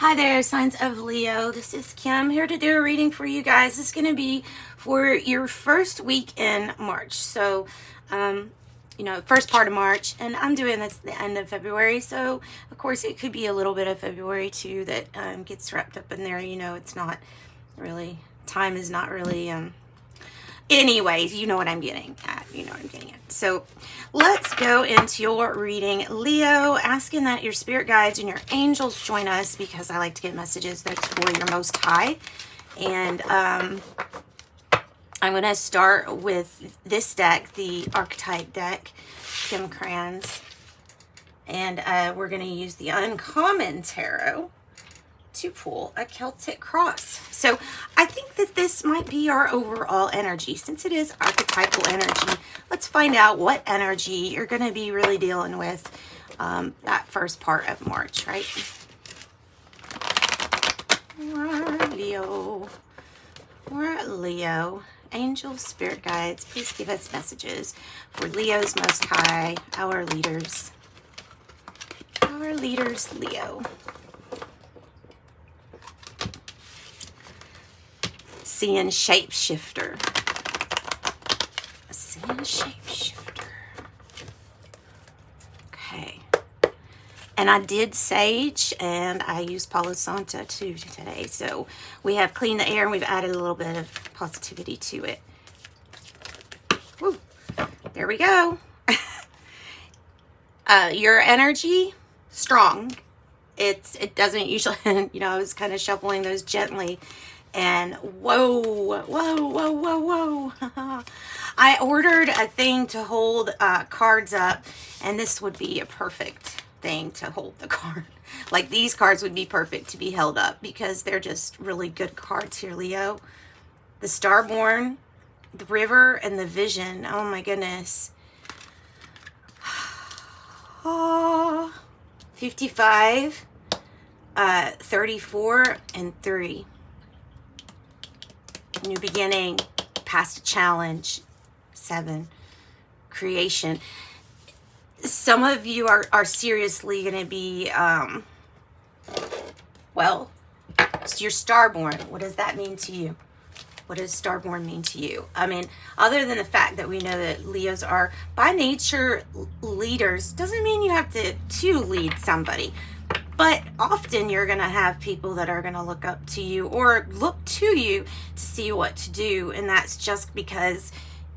Hi there, signs of Leo. This is Kim here to do a reading for you guys. This is going to be for your first week in March. So, first part of March, and I'm doing this at the end of February. So, of course, it could be a little bit of February too that gets wrapped up in there. It's not really, time is not really, anyways, you know what I'm getting at. So let's go into your reading, Leo, asking that your spirit guides and your angels join us because I like to get messages that's for your most high. And I'm going to start with this deck, the Archetype deck, Kim Kranz. And we're going to use the Uncommon Tarot to pull a Celtic cross. So I think that this might be our overall energy. Since it is archetypal energy, let's find out what energy you're going to be really dealing with that first part of March, right? Leo, angels, spirit guides, please give us messages for Leo's most high, our leaders, Leo. Seeing shapeshifter. Okay. And I did sage, and I used Palo Santo too today. So we have cleaned the air, and we've added a little bit of positivity to it. Woo. There we go. Your energy, strong. It doesn't usually, I was kind of shuffling those gently. And whoa. I ordered a thing to hold cards up, and this would be a perfect thing to hold the card. Like, these cards would be perfect to be held up because they're just really good cards here, Leo. The Starborn, the River, and the Vision. Oh my goodness. 55, 34, and 3. New beginning, past a challenge. 7, creation. Some of you are seriously going to be, it's your Starborn. What does that mean to you? What does Starborn mean to you? I mean, other than the fact that we know that Leos are by nature leaders, doesn't mean you have to lead somebody. But often you're going to have people that are going to look up to you or look to you to see what to do. And that's just because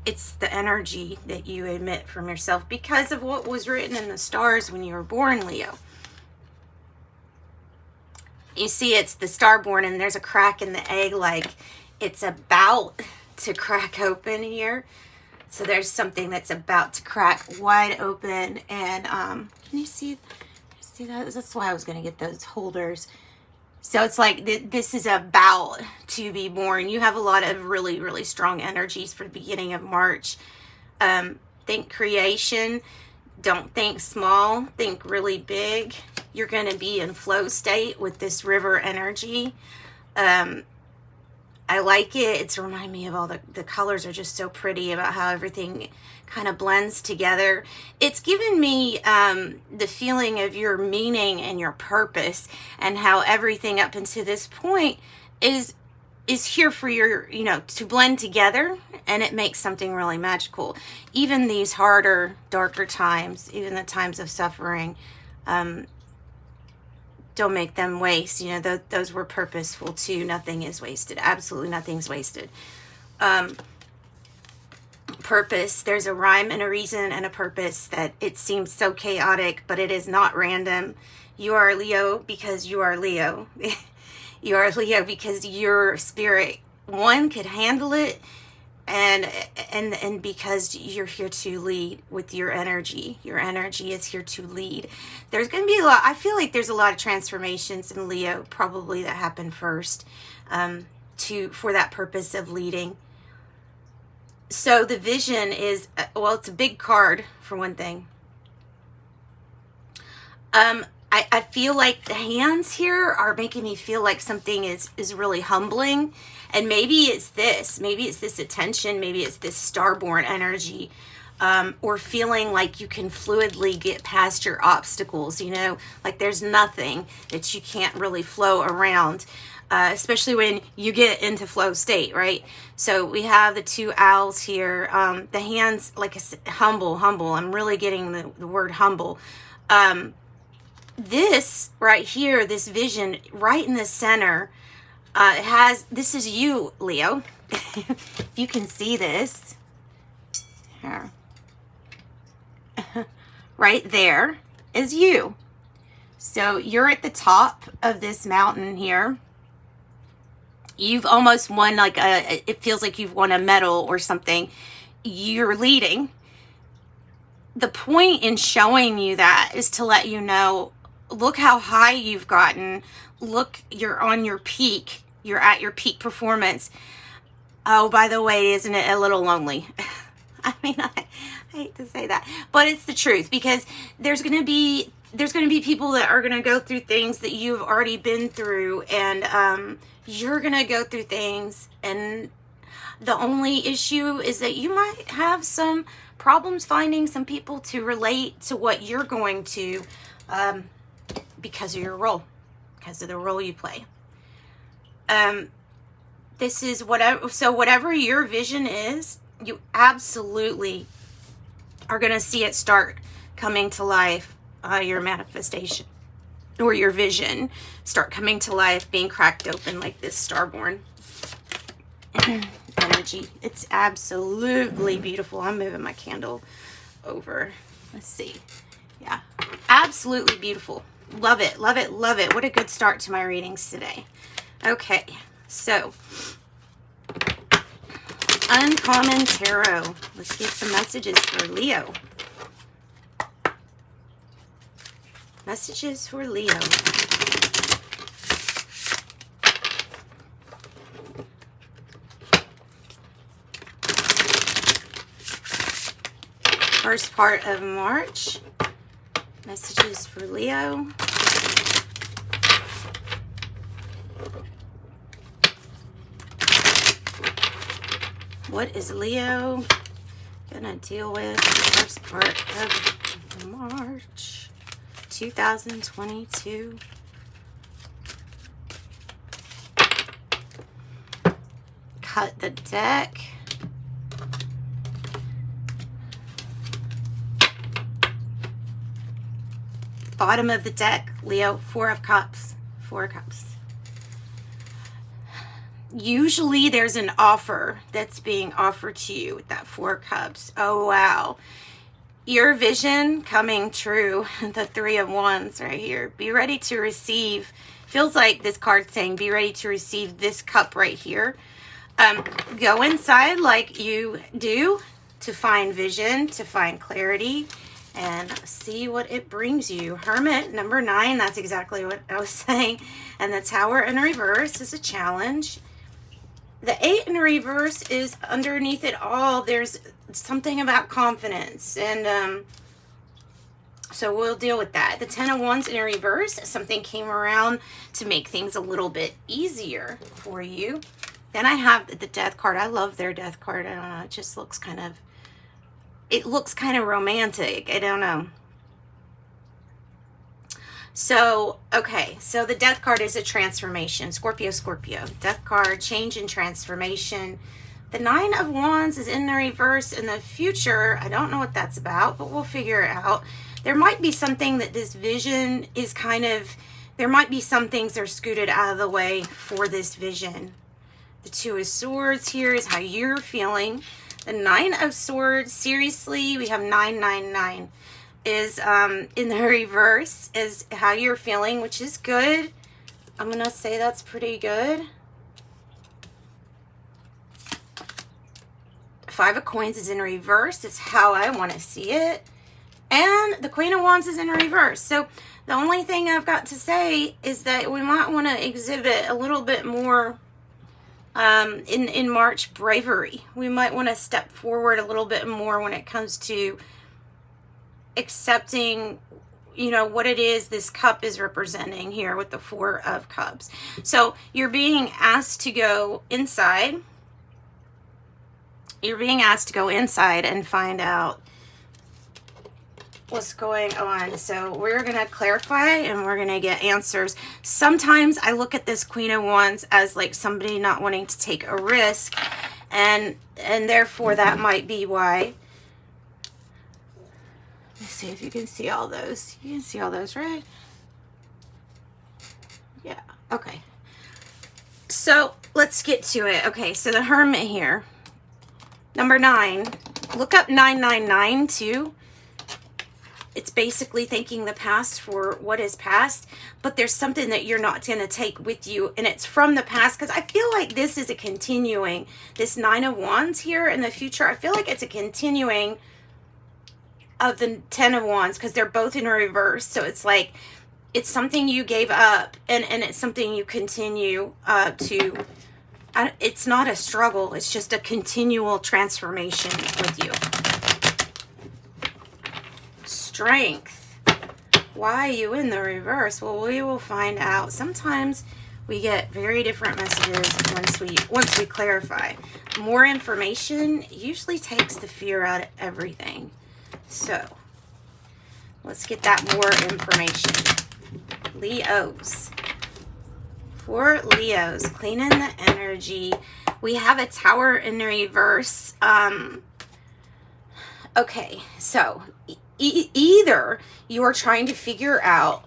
it's the energy that you emit from yourself because of what was written in the stars when you were born, Leo. You see, it's the Starborn, and there's a crack in the egg, like it's about to crack open here. So there's something that's about to crack wide open. And can you see that? That's why I was going to get those holders. So it's like this is about to be born. You have a lot of really, really strong energies for the beginning of March. Think creation. Don't think small. Think really big. You're going to be in flow state with this river energy. I like it. It's reminding me of all the colors are just so pretty about how everything kind of blends together. It's given me the feeling of your meaning and your purpose and how everything up until this point is here for your, to blend together, and it makes something really magical. Even these harder, darker times, even the times of suffering, don't make them waste. Those were purposeful too. Nothing is wasted. Absolutely nothing's wasted. Purpose. There's a rhyme and a reason and a purpose that it seems so chaotic, but it is not random. You are Leo because you are Leo. You are Leo because your spirit, one, could handle it, and because you're here to lead with your energy. Your energy is here to lead. There's going to be a lot, I feel like there's a lot of transformations in Leo probably that happen first for that purpose of leading. So the Vision is, it's a big card for one thing. I feel like the hands here are making me feel like something is really humbling. And maybe it's this attention, maybe it's this Starborn energy or feeling like you can fluidly get past your obstacles, you know, like there's nothing that you can't really flow around, especially when you get into flow state, right? So we have the two owls here, the hands, like I said, humble. I'm really getting the word humble. This right here, this vision right in the center, this is you, Leo. If you can see this here. Right there is you. So you're at the top of this mountain here. You've almost won, like it feels like you've won a medal or something. You're leading. The point in showing you that is to let you know, look how high you've gotten. Look, you're on your peak. You're at your peak performance. Oh, by the way, isn't it a little lonely? I mean, I hate to say that, but it's the truth, because there's going to be people that are going to go through things that you've already been through, and you're going to go through things, and the only issue is that you might have some problems finding some people to relate to what you're going to, because of your role, because of the role you play. This is whatever your vision is, you absolutely are going to see it start coming to life, your manifestation or your vision start coming to life, being cracked open like this Starborn energy. It's absolutely beautiful. I'm moving my candle over. Let's see. Yeah, absolutely beautiful. Love it, love it, love it. What a good start to my readings today. Okay, so Uncommon Tarot. Let's get some messages for Leo. Messages for Leo. First part of March. Messages for Leo. What is Leo gonna deal with the first part of March 2022? Cut the deck. Bottom of the deck, Leo, Four of Cups. Four of Cups. Usually there's an offer that's being offered to you with that Four of Cups. Oh, wow. Your vision coming true. The Three of Wands right here. Be ready to receive. Feels like this card saying be ready to receive this cup right here. Go inside like you do to find vision, to find clarity, and see what it brings you. Hermit, number 9. That's exactly what I was saying. And the Tower in reverse is a challenge. The 8 in reverse is underneath it all. There's something about confidence. And so we'll deal with that. The 10 of Wands in reverse. Something came around to make things a little bit easier for you. Then I have the Death card. I love their Death card. I don't know. It just looks kind of... It looks kind of romantic. I don't know. So, okay. So the Death card is a transformation. Scorpio, Scorpio. Death card, change and transformation. The 9 of Wands is in the reverse in the future. I don't know what that's about, but we'll figure it out. There might be something that this vision is kind of... There might be some things that are scooted out of the way for this vision. The 2 of Swords here is how you're feeling. The 9 of Swords, seriously, we have 999 is in the reverse is how you're feeling, which is good. I'm going to say that's pretty good. 5 of Coins is in reverse. It's how I want to see it. And the Queen of Wands is in reverse. So the only thing I've got to say is that we might want to exhibit a little bit more in March bravery. We might want to step forward a little bit more when it comes to accepting, you know, what it is this cup is representing here with the 4 of Cups. So you're being asked to go inside. You're being asked to go inside and find out what's going on. So we're going to clarify and we're going to get answers. Sometimes I look at this Queen of Wands as like somebody not wanting to take a risk, and therefore that might be why. Let's see if you can see all those. You can see all those, right? Yeah. Okay. So let's get to it. Okay, so the Hermit here. Number 9. Look up 999 too. It's basically thanking the past for what is past, but there's something that you're not going to take with you, and it's from the past, because I feel like this is a continuing, this 9 of Wands here in the future. I feel like it's a continuing of the 10 of Wands, because they're both in reverse. So it's like, it's something you gave up, and it's something you continue to. It's not a struggle. It's just a continual transformation with you. Strength. Why are you in the reverse? Well, we will find out. Sometimes we get very different messages once we clarify. More information usually takes the fear out of everything. So let's get that more information. Leos. For Leos, cleaning the energy. We have a Tower in reverse. Okay, so either you are trying to figure out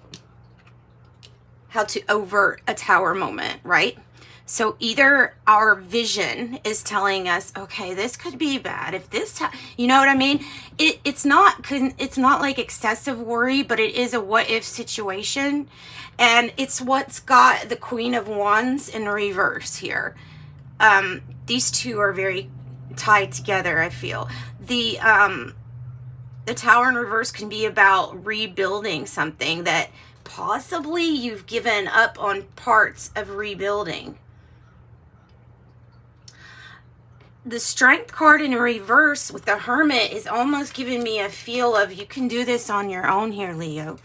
how to avert a Tower moment, right? So either our vision is telling us, okay, this could be bad. If this, you know what I mean? It's not like excessive worry, but it is a what if situation. And it's what's got the Queen of Wands in reverse here. These two are very tied together, I feel. The Tower in reverse can be about rebuilding something that possibly you've given up on parts of rebuilding. The Strength card in reverse with the Hermit is almost giving me a feel of you can do this on your own here, Leo.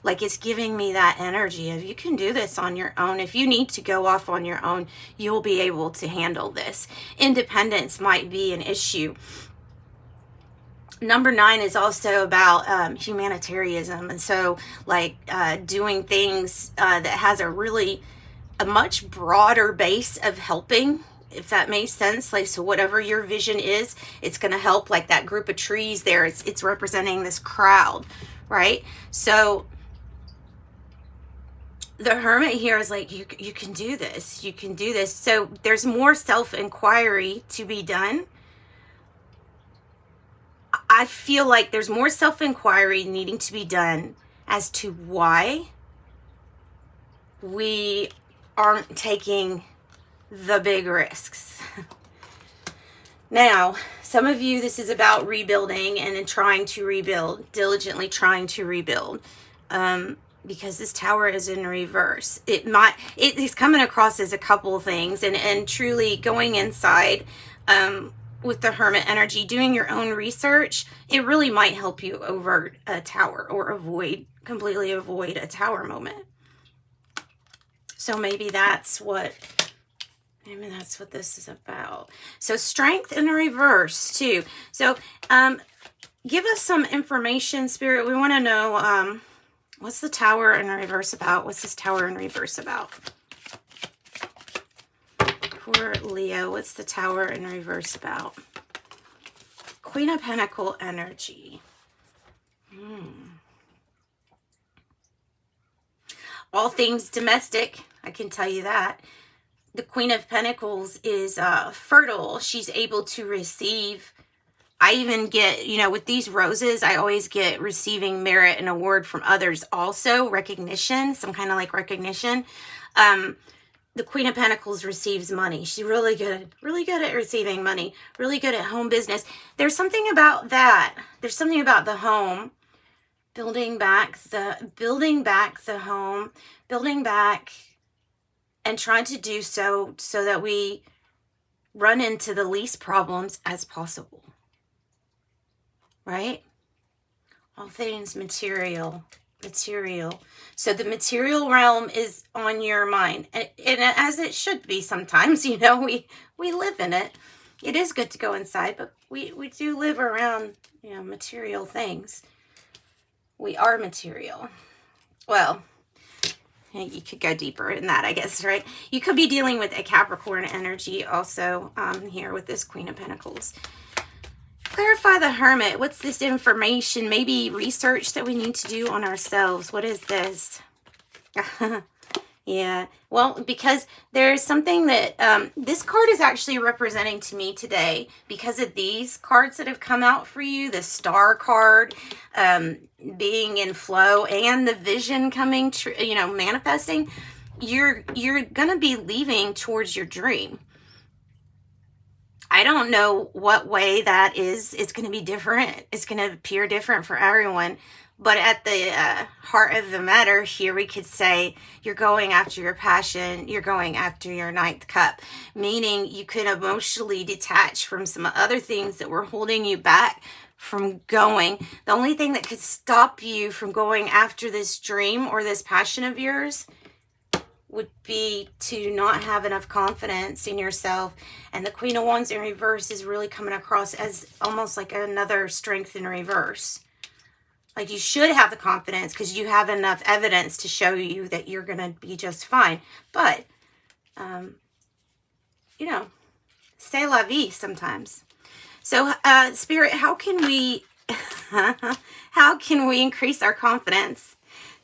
Like, it's giving me that energy of you can do this on your own. If you need to go off on your own, you'll be able to handle this. Independence might be an issue. Number 9 is also about humanitarianism. And so, like, doing things that has a much broader base of helping, if that makes sense. Like, so whatever your vision is, it's going to help. Like that group of trees there, it's representing this crowd, right? So the Hermit here is like, you can do this. You can do this. So there's more self-inquiry to be done. I feel like there's more self-inquiry needing to be done as to why we aren't taking the big risks. Now, some of you, this is about rebuilding and trying to rebuild, diligently trying to rebuild. Because this Tower is in reverse. It's coming across as a couple of things, and truly going inside with the Hermit energy, doing your own research, it really might help you avert a Tower or completely avoid a Tower moment. So maybe that's what this is about. So Strength in reverse too. So give us some information, Spirit. We want to know what's the Tower in reverse about? What's this Tower in reverse about? For Leo, what's the Tower in reverse about? Queen of Pentacle energy. All things domestic, I can tell you that. The Queen of Pentacles is fertile. She's able to receive. I even get, with these roses, I always get receiving merit and award from others also. Recognition, some kind of like recognition. The Queen of Pentacles receives money. She's really good at receiving money. Really good at home business. There's something about that. There's something about the home. Building back the home. Building back and trying to do so that we run into the least problems as possible. Right? All things material. So the material realm is on your mind. And as it should be sometimes, we live in it. It is good to go inside, but we do live around, material things. We are material. Well, you could go deeper in that, I guess, right? You could be dealing with a Capricorn energy also here with this Queen of Pentacles. Clarify the Hermit. What's this information? Maybe research that we need to do on ourselves. What is this? Yeah, well, because there's something that this card is actually representing to me today because of these cards that have come out for you. The Star card, being in flow, and the vision coming true, you know, manifesting. You're going to be leaving towards your dream. I don't know what way that is. It's going to be different. It's going to appear different for everyone. But at the heart of the matter here, we could say you're going after your passion. You're going after your ninth cup, meaning you could emotionally detach from some other things that were holding you back from going. The only thing that could stop you from going after this dream or this passion of yours would be to not have enough confidence in yourself. And the Queen of Wands in reverse is really coming across as almost like another strength in reverse. Like you should have the confidence because you have enough evidence to show you that you're going to be just fine. But, you know, c'est la vie sometimes. So, Spirit, how can we, how can we increase our confidence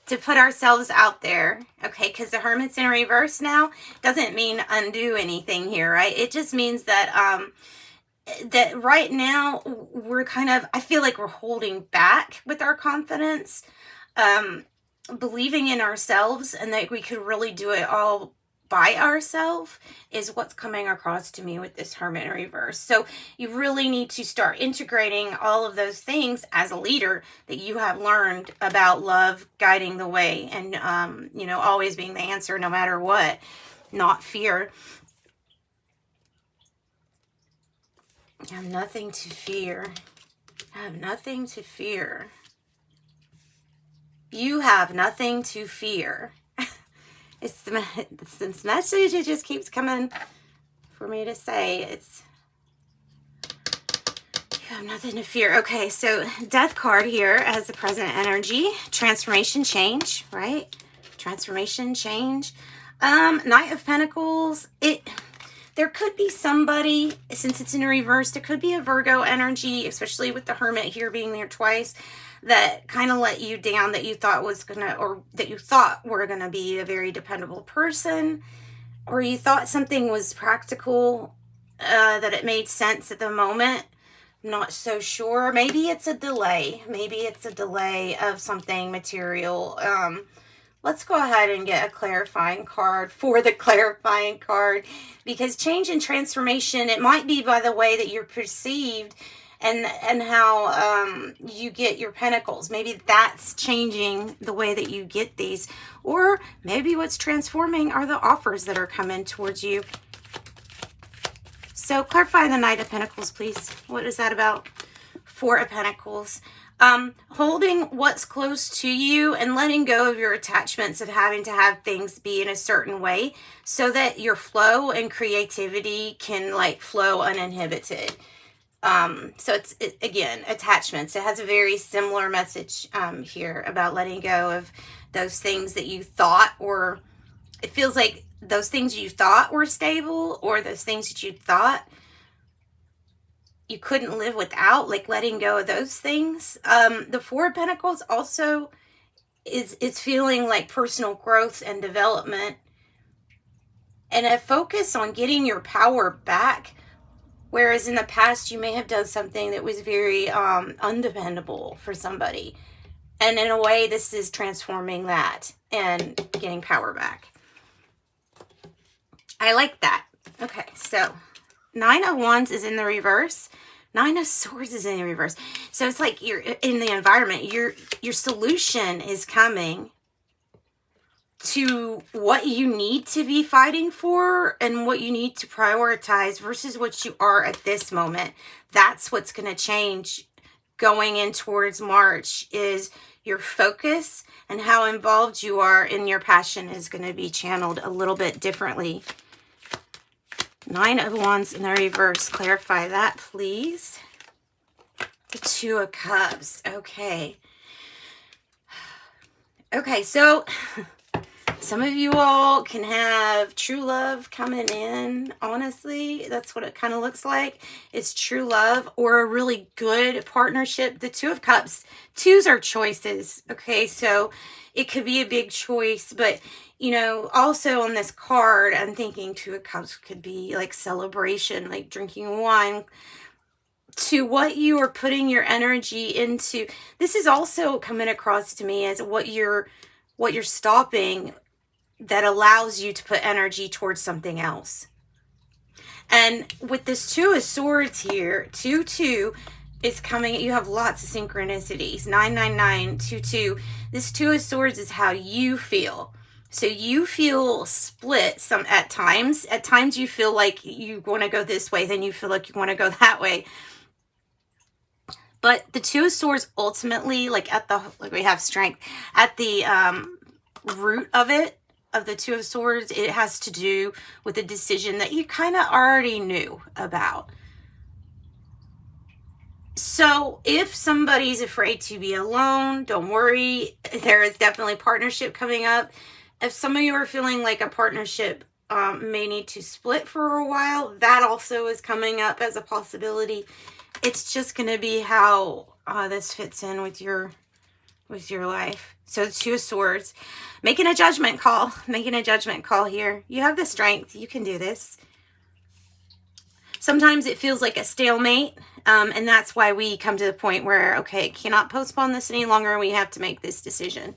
to put ourselves out there? Okay, because the Hermit's in reverse now doesn't mean undo anything here, right? It just means that, that right now we're kind of, I feel like we're holding back with our confidence, believing in ourselves and that we could really do it all by ourselves is what's coming across to me with this Hermit in reverse. So you really need to start integrating all of those things as a leader that you have learned about love guiding the way and, you know, always being the answer no matter what, not fear. I have nothing to fear. I have nothing to fear. You have nothing to fear. It's this message, it just keeps coming for me to say. It's, you have nothing to fear. Okay, so Death card here as the present energy. Transformation, change, right? Transformation, change. Knight of Pentacles. There could be somebody, since it's in reverse, there could be a Virgo energy, especially with the Hermit here being there twice, that kind of let you down, that you thought was gonna, or that you thought were gonna be a very dependable person, or you thought something was practical, that it made sense at the moment. I'm not so sure. Maybe it's a delay. Maybe it's a delay of something material. Let's go ahead and get a clarifying card for the clarifying card, because change and transformation, it might be by the way that you're perceived and how you get your pentacles. Maybe that's changing the way that you get these. Or maybe what's transforming are the offers that are coming towards you. So clarify the Knight of Pentacles, please. What is that about? Four of Pentacles. Holding what's close to you and letting go of your attachments of having to have things be in a certain way so that your flow and creativity can like flow uninhibited. So it's, again, attachments. It has a very similar message here about letting go of those things that you thought were, it feels like those things you thought were stable, or those things that you thought you couldn't live without, like letting go of those things. The Four of Pentacles also is feeling like personal growth and development and a focus on getting your power back. Whereas in the past, you may have done something that was very undependable for somebody. And in a way, this is transforming that and getting power back. I like that. Okay, so Nine of Wands is in the reverse. Nine of Swords is in the reverse. So it's like you're in the environment. Your solution is coming to what you need to be fighting for and what you need to prioritize versus what you are at this moment. That's what's going to change going in towards March, is your focus and how involved you are in your passion is going to be channeled a little bit differently. Nine of Wands in the reverse. Clarify that, please. The Two of Cups. Okay. Okay, so some of you all can have true love coming in. Honestly, that's what it kind of looks like. It's true love or a really good partnership. The Two of Cups, twos are choices. Okay, so it could be a big choice, but you know, also on this card, I'm thinking Two of Cups could be like celebration, like drinking wine, to what you are putting your energy into. This is also coming across to me as what you're stopping that allows you to put energy towards something else. And with this Two of Swords here, 2-2 is coming. You have lots of synchronicities. 99922. This Two of Swords is how you feel. So you feel split some at times. At times you feel like you want to go this way, then you feel like you want to go that way. But the Two of Swords ultimately, like we have strength at the root of it, of the Two of Swords, it has to do with a decision that you kind of already knew about. So if somebody's afraid to be alone, don't worry. There is definitely partnership coming up. If some of you are feeling like a partnership may need to split for a while, that also is coming up as a possibility. It's just going to be how this fits in with your life. So the Two of Swords, making a judgment call here. You have the strength. You can do this. Sometimes it feels like a stalemate, and that's why we come to the point where, okay, cannot postpone this any longer. We have to make this decision.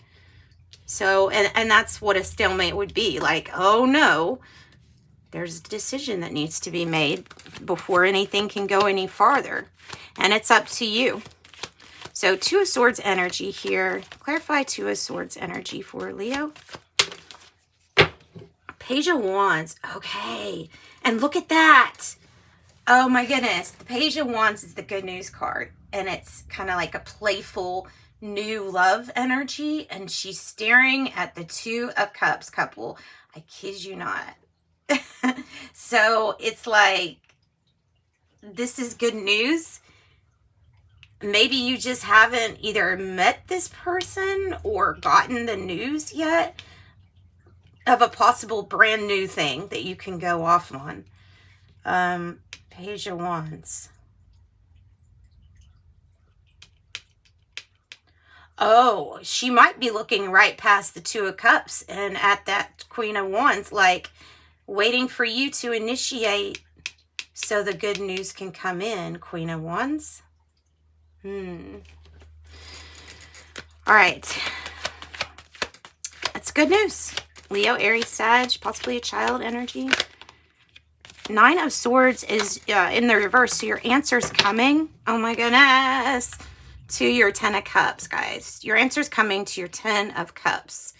So, and that's what a stalemate would be. Like, oh no, there's a decision that needs to be made before anything can go any farther. And it's up to you. So Two of Swords energy here. Clarify Two of Swords energy for Leo. Page of Wands. Okay. And look at that. Oh my goodness. The Page of Wands is the good news card. And it's kind of like a playful new love energy. And she's staring at the Two of Cups couple. I kid you not. So it's like, this is good news. Maybe you just haven't either met this person or gotten the news yet of a possible brand new thing that you can go off on. Page of Wands. Oh, she might be looking right past the Two of Cups and at that Queen of Wands, like waiting for you to initiate so the good news can come in, Queen of Wands. All right. That's good news. Leo, Aries, Sag, possibly a child energy. Nine of Swords is in the reverse, so your answer's coming. Oh my goodness. To your 10 of Cups, guys. Your answer's coming to your 10 of Cups.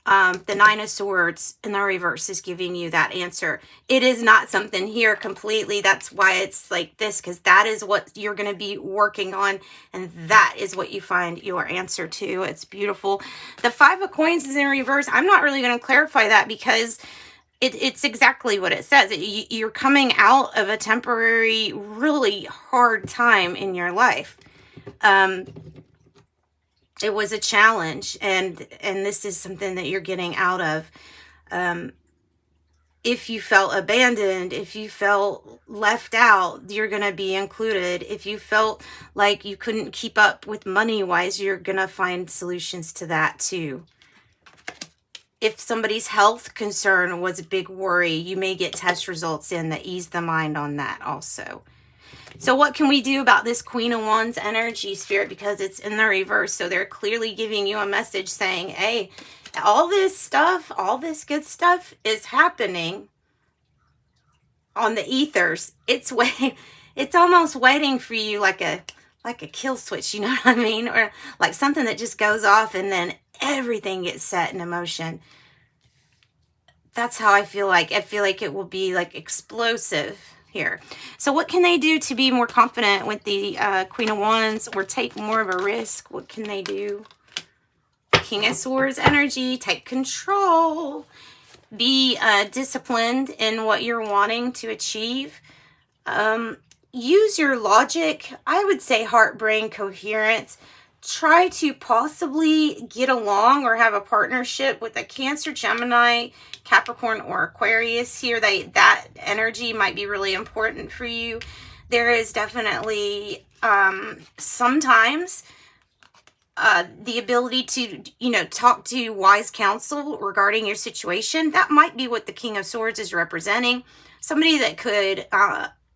The Nine of Swords in the reverse is giving you that answer. It is not something here completely. That's why it's like this, because that is what you're going to be working on, and that is what you find your answer to. It's beautiful. The Five of Coins is in reverse. I'm not really going to clarify that because it's exactly what it says. You're coming out of a temporary, really hard time in your life. It was a challenge, and this is something that you're getting out of. If you felt abandoned, if you felt left out, you're going to be included. If you felt like you couldn't keep up with money-wise, you're going to find solutions to that too. If somebody's health concern was a big worry, you may get test results in that ease the mind on that also. So what can we do about this Queen of Wands energy, Spirit? Because it's in the reverse. So they're clearly giving you a message saying, hey, all this stuff, all this good stuff is happening on the ethers. It's almost waiting for you like a kill switch, you know what I mean? Or like something that just goes off and then everything gets set in motion. That's how I feel like. I feel like it will be like explosive here. So what can they do to be more confident with the Queen of Wands or take more of a risk? What can they do? King of Swords energy, take control. Be disciplined in what you're wanting to achieve. Use your logic. I would say heart, brain, coherence. try to possibly get along or have a partnership with a Cancer, Gemini, Capricorn, or Aquarius here. That energy might be really important for you. There is definitely sometimes the ability to, talk to wise counsel regarding your situation. That might be what the King of Swords is representing. Somebody that could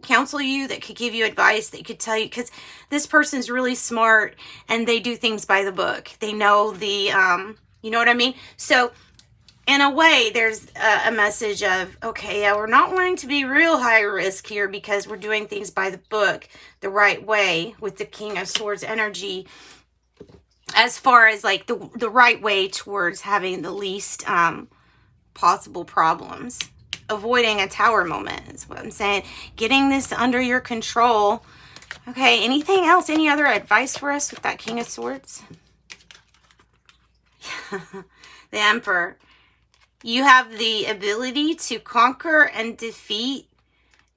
counsel you, that could give you advice, that could tell you, because this person's really smart and they do things by the book. They know the, you know what I mean? So in a way, there's a message of, okay, yeah, we're not wanting to be real high risk here because we're doing things by the book the right way with the King of Swords energy, as far as like the right way towards having the least possible problems. Avoiding a tower moment is what I'm saying. Getting this under your control. Okay, anything else? Any other advice for us with that King of Swords? The Emperor. You have the ability to conquer and defeat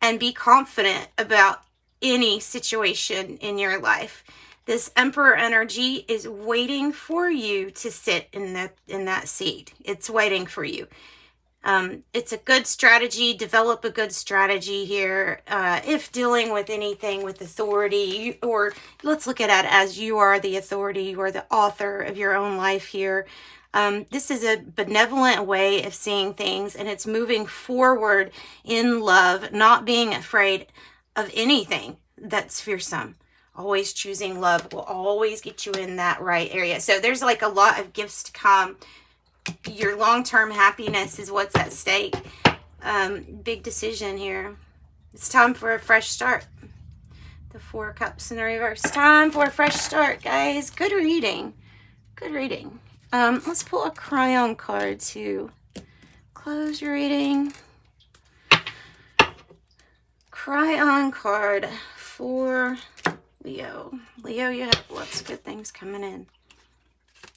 and be confident about any situation in your life. This Emperor energy is waiting for you to sit in that seat. It's waiting for you. It's a good strategy. Develop a good strategy here. If dealing with anything with authority, or let's look at it as you are the authority, you are the author of your own life here. This is a benevolent way of seeing things, and it's moving forward in love, not being afraid of anything that's fearsome. Always choosing love will always get you in that right area. So there's like a lot of gifts to come. Your long-term happiness is what's at stake. Big decision here. It's time for a fresh start. The Four of Cups in the reverse. Time for a fresh start, guys. Good reading. Good reading. Let's pull a Cryon card to close your reading. Cryon card for Leo. Leo, you have lots of good things coming in.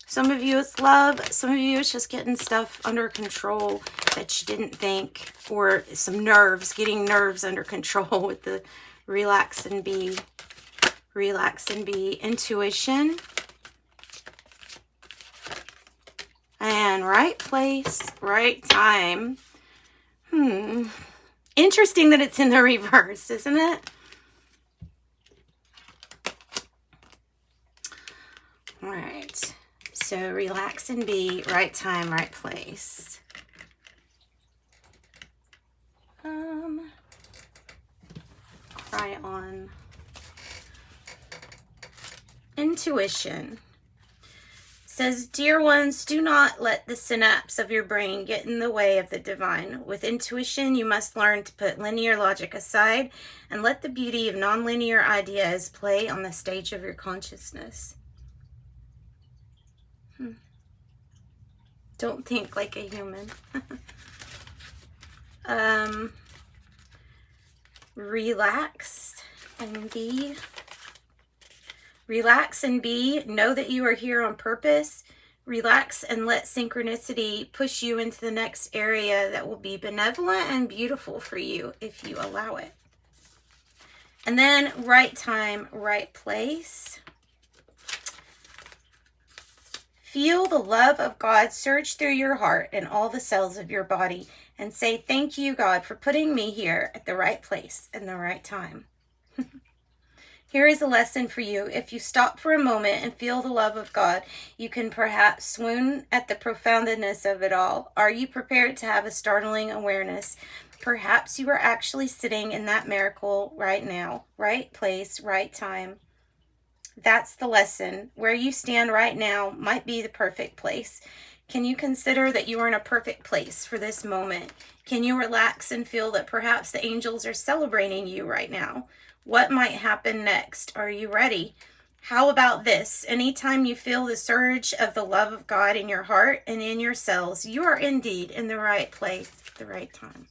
Some of you it's love. Some of you it's just getting stuff under control that you didn't think. Or some nerves, getting nerves under control with the relax and be. Relax and be. Intuition. And right place, right time. Interesting that it's in the reverse, isn't it? All right. So relax and be, right time, right place. Cry on. Intuition. Says, dear ones, do not let the synapse of your brain get in the way of the divine. With intuition, you must learn to put linear logic aside and let the beauty of nonlinear ideas play on the stage of your consciousness. Don't think like a human. Relax and be. Relax and be. Know that you are here on purpose. Relax and let synchronicity push you into the next area that will be benevolent and beautiful for you if you allow it. And then right time, right place. Feel the love of God surge through your heart and all the cells of your body and say, thank you, God, for putting me here at the right place and the right time. Here is a lesson for you. If you stop for a moment and feel the love of God, you can perhaps swoon at the profoundness of it all. Are you prepared to have a startling awareness? Perhaps you are actually sitting in that miracle right now. Right place, right time. That's the lesson. Where you stand right now might be the perfect place. Can you consider that you are in a perfect place for this moment? Can you relax and feel that perhaps the angels are celebrating you right now? What might happen next? Are you ready? How about this? Anytime you feel the surge of the love of God in your heart and in your cells, you are indeed in the right place at the right time.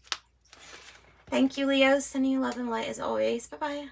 Thank you, Leo. Sending you love and light as always. Bye-bye.